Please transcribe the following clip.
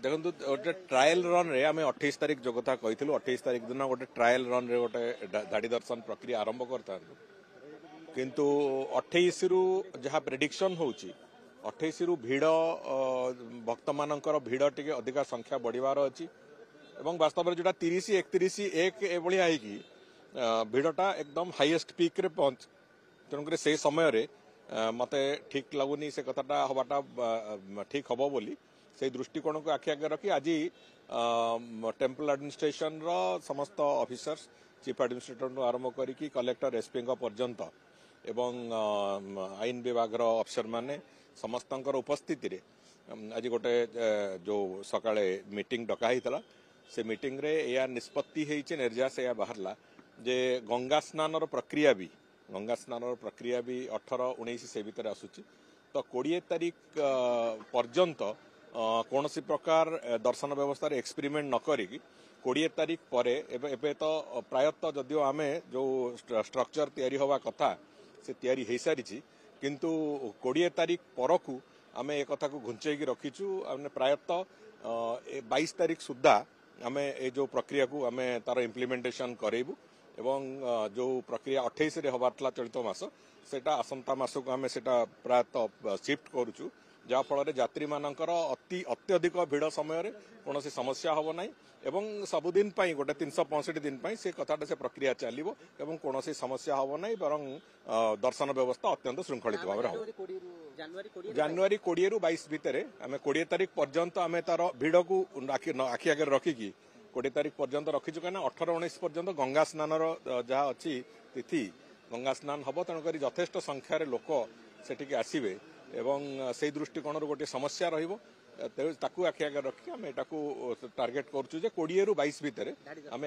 देखो गोटे trial run रे आम 28 तारिख जो कथा कही 28 तारिख दिन गोटे ट्रायल रन रे गोटे धाड़ी दर्शन प्रक्रिया आरंभ करता किंतु 28 रु जहाँ प्रेडिक्शन होची 28 रु भीड़ भक्त मानकर भीड़ टिके अधिका संख्या बढ़िबार अछि एवं वास्तव में जोटा 30 31 1 एभली आईकी भीड़टा एकदम हाईएस्ट पीक रे पहुंच तेणुक से समय रे मते ठीक लगुनी से कथाटा हवाटा ठीक हम बोली से दृष्टिकोण को आखि आगे रखी आज टेम्पल एडमिनिस्ट्रेशन रो समस्त ऑफिसर्स चीफ एडमिनिस्ट्रेटर आरंभ करी कलेक्टर एसपी पर्यंत एवं आईन विभाग अफसर माने समस्त उपस्थिति रे आज गोटे जो सकाळे मीटिंग डकाही से मीटिंग रे या निष्पत्ति होइचे निर्यास या बाहरला जे गंगा स्नान प्रक्रिया भी 18 19 से भीतर आसुची तो 20 तारिख पर्यंत कौन सी प्रकार दर्शन व्यवस्था एक्सपेरिमेंट न करी 20 तारिख पर एबे तो प्रायतः जदियो आमे जो स्ट्रक्चर तैयारी हवा कथा से तैयारी हो सारी किंतु 20 तारिख परकू आमे एक कथा को घुंचेकी रखीचु आमे प्रायतः 22 तारिख सुधा आमे ए जो प्रक्रिया को आमे तार इम्प्लीमेंटेशन करेबू एवं जो प्रक्रिया 28 रे हबारला चलित मास सेटा आसंता मास को आमे सेटा प्रायतः शिफ्ट करूचु जहाँ फल यात्री मानकर अत्यधिक भीड़ समय कौन समस्या हम ना एवं सबुदिन गोटे 365 दिन से कथाटा से प्रक्रिया चलो एवं कौन समस्या हम ना बर दर्शन व्यवस्था अत्यंत श्रृंखलित भाव में जानुरी 20 रु 22 भितर आम 20 तारिख पर्यंत आम तार भीड़ को आखि आगे रखिकी 20 तारिख पर्यंत रखीचु कहीं 18 19 पर्यंत गंगा स्नान जहाँ अच्छी तिथि गंगा स्नान हम तेणुक यथेष्ट संख्यार लोक सेठिक आसवे एवं से दृष्टिकोण गोटे समस्या रखी आम टार्गेट करूँ 20 रु 22 भितर आम